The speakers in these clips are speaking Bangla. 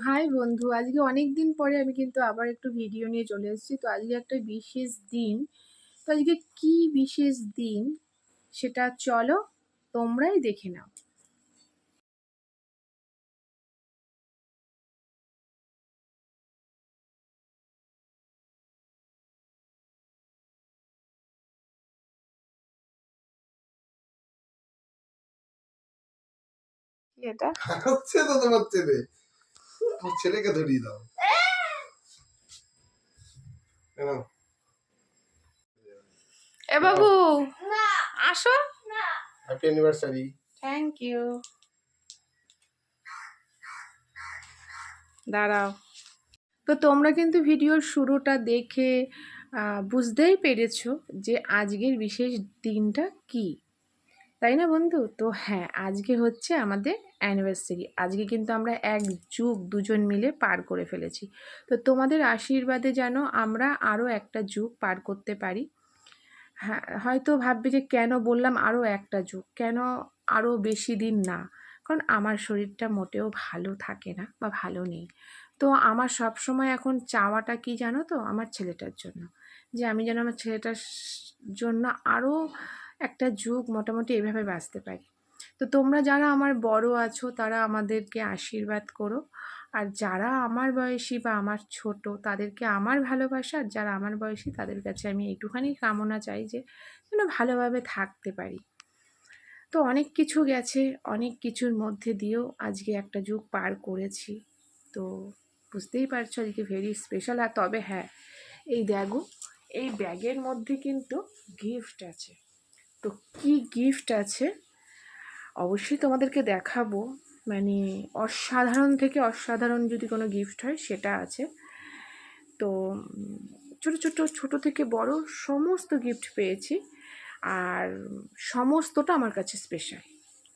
হাই বন্ধু, আজকে অনেক দিন পরে আমি কিন্তু আবার একটু ভিডিও নিয়ে চলে এসেছি। তো আজকে একটা বিশেষ দিন। তো আজকে কি বিশেষ দিন সেটা চলো তোমরাই দেখে নাও। কি এটা? হচ্ছে তো তোমার ছেলে, তোমার ছেলেকে ধরিয়ে দাও। কেন? এ বাবু আসো। Happy anniversary. Thank you. দাঁড়াও। তো তোমরা কিন্তু ভিডিওর শুরুটা দেখে বুঝতেই পেরেছো যে আজকের বিশেষ দিনটা কি, তাই না বন্ধু? তো হ্যাঁ, আজকে হচ্ছে আমাদের অ্যানিভার্সারি। আজকে কিন্তু আমরা এক যুগ দুজন মিলে পার করে ফেলেছি। তো তোমাদের আশীর্বাদে যেন আমরা আরও একটা যুগ পার করতে পারি। হ্যাঁ, হয়তো ভাববে যে কেন বললাম আরও একটা যুগ, কেন আরও বেশি দিন না? কারণ আমার শরীরটা মোটেও ভালো থাকে না বা ভালো নেই। তো আমার সব সময় এখন চাওয়াটা কি জানো তো? আমার ছেলেটার জন্য, যে আমি যেন আমার ছেলেটার জন্য আরও একটা যুগ মোটামুটি এভাবে বাঁচতে পারি। তো তোমরা যারা আমার বড় আছো তারা আমাদেরকে আশীর্বাদ করো, আর যারা আমার বয়সী বা আমার ছোট তাদেরকে আমার ভালোবাসা, আর যারা আমার বয়সী তাদের কাছে আমি একটুখানি কামনা চাই যে যেন ভালোভাবে থাকতে পারি। তো অনেক কিছু গেছে, অনেক কিছুর মধ্যে দিয়েও আজকে একটা যুগ পার করেছি। তো বুঝতেই পারছো আজকে ভেরি স্পেশাল। আর তবে হ্যাঁ, এই দেখো, এই ব্যাগের মধ্যে কিন্তু গিফট আছে। তো কি গিফট আছে অবশ্যই তোমাদেরকে দেখাবো। মানে অসাধারণ থেকে অসাধারণ যদি কোনো গিফট হয় সেটা আছে। তো ছোট ছোট ছোট থেকে বড় সমস্ত গিফট পেয়েছি, আর সমস্তটা আমার কাছে স্পেশাল।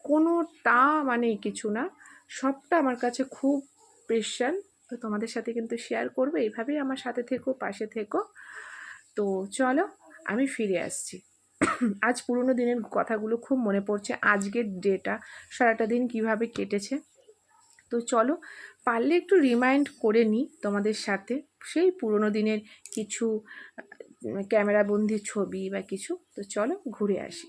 কোনোটা মানে কিছু না, সবটা আমার কাছে খুব স্পেশাল। তো তোমাদের সাথে কিন্তু শেয়ার করবো, এইভাবেই আমার সাথে থেকো, পাশে থেকো। তো চলো আমি ফিরে আসছি। আজ পুরোনো দিনের কথাগুলো খুব মনে পড়ছে, আজকের ডেটা সারাটা দিন কিভাবে কেটেছে। তো চলো পারলে একটু রিমাইন্ড করে নিই তোমাদের সাথে সেই পুরোনো দিনের কিছু ক্যামেরাবন্দি ছবি বা কিছু। তো চলো ঘুরে আসি।